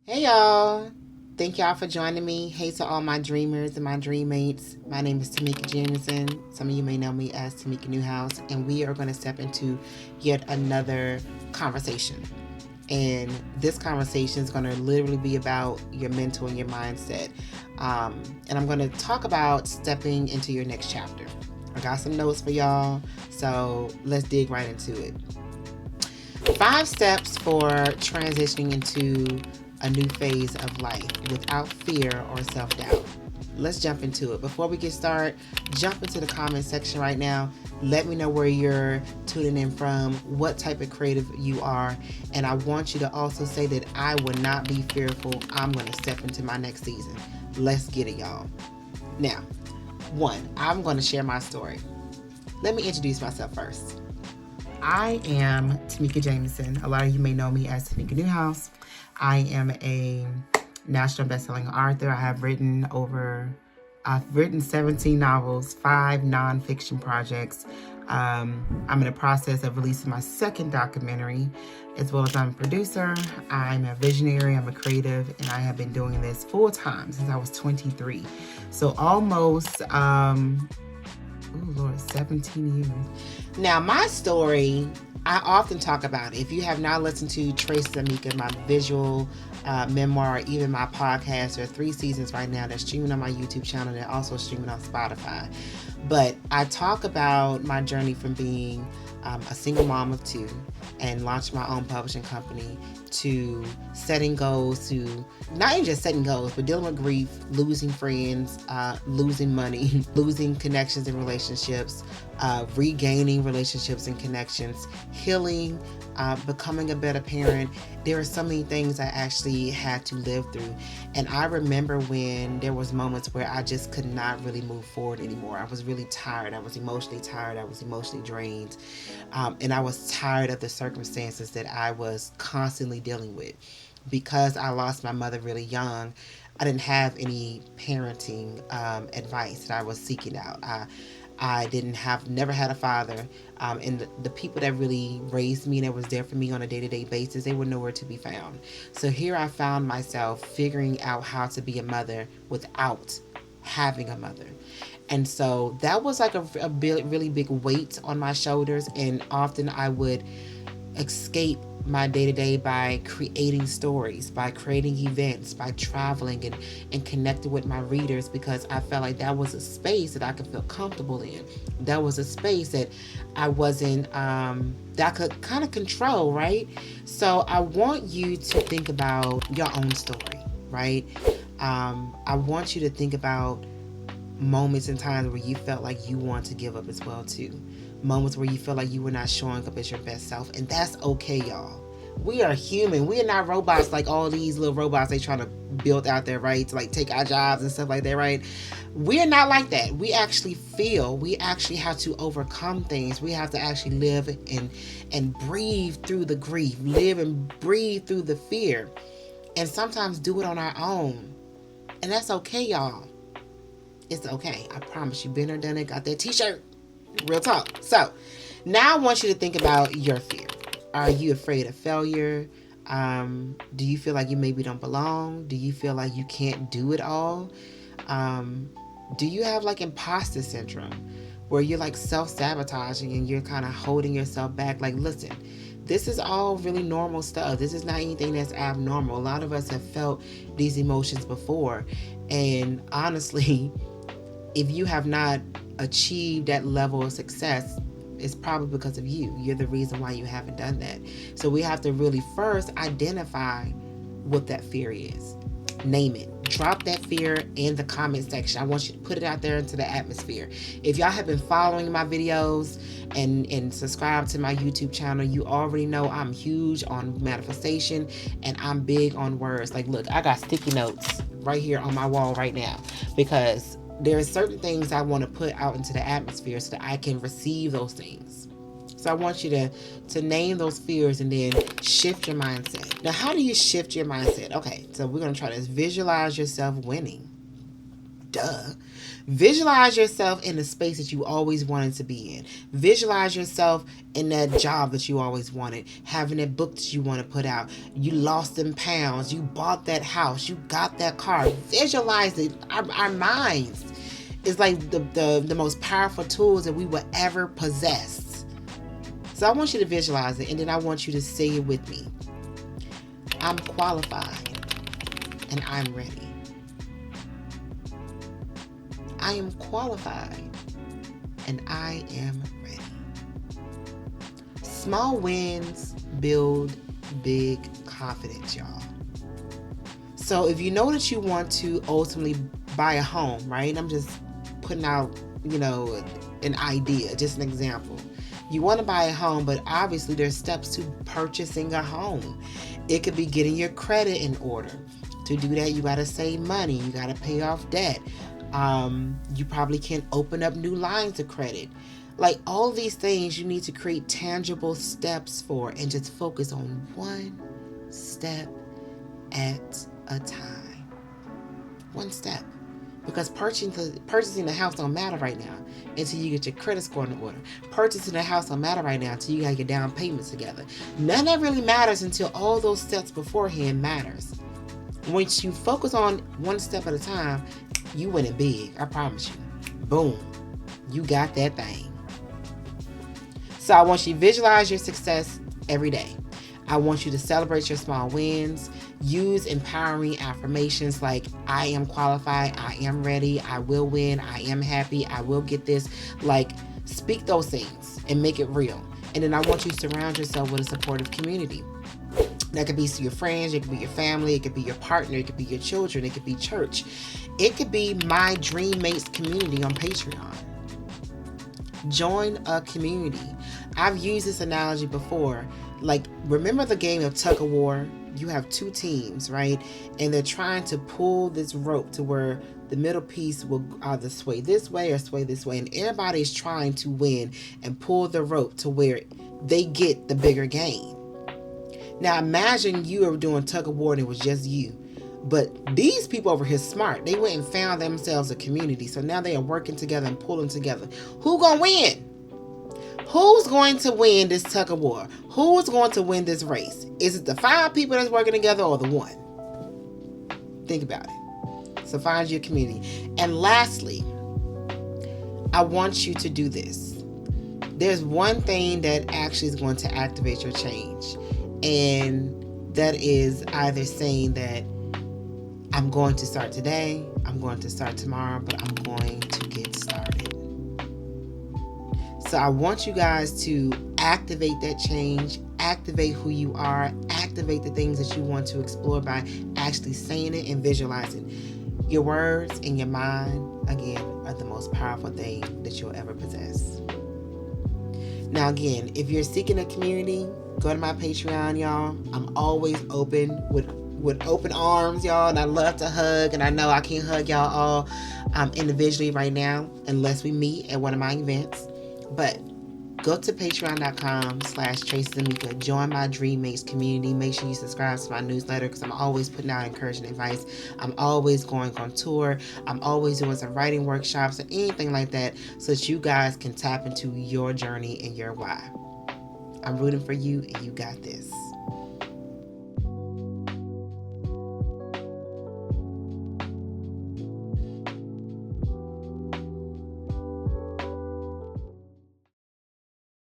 Hey y'all. Thank y'all for joining me. Hey to all my dreamers and my dream mates. My name is Tamika Jameson. Some of you may know me as Tamika Newhouse, and we are going to step into yet another conversation. And this conversation is going to literally be about your mental and your mindset. And I'm going to talk about stepping into your next chapter. I got some notes for y'all, so let's dig right into it. 5 steps for transitioning into a new phase of life without fear or self-doubt. Let's jump into it. Before we get started, jump into the comment section right now. Let me know where you're tuning in from, what type of creative you are, and I want you to also say that I will not be fearful. I'm going to step into my next season. Let's get it, y'all. Now, 1, I'm going to share my story. Let me introduce myself first. I am Tamika Jameson. A lot of you may know me as Tamika Newhouse. I am a national best-selling author. I've written 17 novels, 5 nonfiction projects. I'm in the process of releasing my second documentary, as well as I'm a producer. I'm a visionary, I'm a creative, and I have been doing this full time since I was 23. So almost, 17 years. Now, my story, I often talk about it. If you have not listened to Trace Tamika, my visual memoir, or even my podcast, there are 3 seasons right now that's streaming on my YouTube channel and also streaming on Spotify. But I talk about my journey from being a single mom of 2 and launching my own publishing company to setting goals, to not even just setting goals, but dealing with grief, losing friends, losing money, losing connections and relationships, regaining relationships and connections, healing, becoming a better parent. There are so many things I actually had to live through. And I remember when there was moments where I just could not really move forward anymore. I was really tired. I was emotionally tired. I was emotionally drained. And I was tired of the circumstances that I was constantly dealing with. Because I lost my mother really young, I didn't have any parenting advice that I was seeking out. I never had a father. And the people that really raised me and that was there for me on a day-to-day basis, they were nowhere to be found. So here I found myself figuring out how to be a mother without having a mother. And so that was like a really big weight on my shoulders. And often I would escape my day-to-day by creating stories, by creating events, by traveling and connecting with my readers, because I felt like that was a space that I could feel comfortable in. That was a space that I wasn't, that I could kind of control, right? So I want you to think about your own story, right? I want you to think about moments and times where you felt like you want to give up as well too. Moments where you feel like you were not showing up as your best self, and that's okay, y'all. We are human. We are not robots like all these little robots they trying to build out there, right? To like take our jobs and stuff like that, right? We are not like that. We actually feel. We actually have to overcome things. We have to actually live and breathe through the grief, live and breathe through the fear, and sometimes do it on our own. And that's okay, y'all. It's okay. I promise you. Been there, done it, got that t-shirt. Real talk. So now I want you to think about your fear. Are you afraid of failure? Do you feel like you maybe don't belong? Do you feel like you can't do it all? Do you have like imposter syndrome where you're like self-sabotaging and you're kind of holding yourself back? Like, listen, this is all really normal stuff. This is not anything that's abnormal. A lot of us have felt these emotions before. And honestly, if you have not achieved that level of success, it's probably because of you. You're the reason why you haven't done that. So we have to really first identify what that fear is. Name it. Drop that fear in the comment section. I want you to put it out there into the atmosphere. If y'all have been following my videos and subscribe to my YouTube channel, you already know I'm huge on manifestation and I'm big on words. Like, look, I got sticky notes right here on my wall right now because there are certain things I want to put out into the atmosphere so that I can receive those things. So I want you to name those fears and then shift your mindset. Now, how do you shift your mindset? Okay, so we're going to try this. Visualize yourself winning. Duh. Visualize yourself in the space that you always wanted to be in. Visualize yourself in that job that you always wanted, having that book that you want to put out. You lost them pounds. You bought that house. You got that car. Visualize it. Our minds is like the most powerful tools that we will ever possess. So I want you to visualize it, and then I want you to say it with me. I'm qualified, and I'm ready. I am qualified, and I am ready. Small wins build big confidence, y'all. So if you know that you want to ultimately buy a home, right? I'm just putting out, an idea, just an example. You want to buy a home, but obviously there's steps to purchasing a home. It could be getting your credit in order. To do that, you got to save money. You got to pay off debt. You probably can open up new lines of credit. Like all these things, you need to create tangible steps for and just focus on one step at a time. One step. Because purchasing the house don't matter right now until you get your credit score in order. Purchasing the house don't matter right now until you got your down payments together. None of that really matters until all those steps beforehand matters. Once you focus on one step at a time, you win it big. I promise you. Boom. You got that thing. So I want you to visualize your success every day. I want you to celebrate your small wins. Use empowering affirmations like, I am qualified, I am ready, I will win, I am happy, I will get this. Like, speak those things and make it real. And then I want you to surround yourself with a supportive community. That could be your friends, it could be your family, it could be your partner, it could be your children, it could be church. It could be my Dream Mates community on Patreon. Join a community. I've used this analogy before. Like, remember the game of tug of war? You have two teams, right? And they're trying to pull this rope to where the middle piece will either sway this way or sway this way. And everybody's trying to win and pull the rope to where they get the bigger gain. Now imagine you were doing tug of war and it was just you. But these people over here smart. They went and found themselves a community. So now they are working together and pulling together. Who gonna win? Who's going to win this tug of war? Who's going to win this race? Is it the 5 people that's working together or the 1? Think about it. So find your community. And lastly, I want you to do this. There's one thing that actually is going to activate your change. And that is either saying that I'm going to start today, I'm going to start tomorrow, but I'm going to get started. So I want you guys to activate that change, activate who you are, activate the things that you want to explore by actually saying it and visualizing. Your words and your mind, again, are the most powerful thing that you'll ever possess. Now, again, if you're seeking a community, go to my Patreon, y'all. I'm always open with open arms, y'all, and I love to hug, and I know I can't hug y'all all individually right now unless we meet at one of my events. But go to patreon.com/TracyTamika. Join my Dream Mates community. Make sure you subscribe to my newsletter because I'm always putting out encouraging advice. I'm always going on tour. I'm always doing some writing workshops or anything like that so that you guys can tap into your journey and your why. I'm rooting for you, and you got this.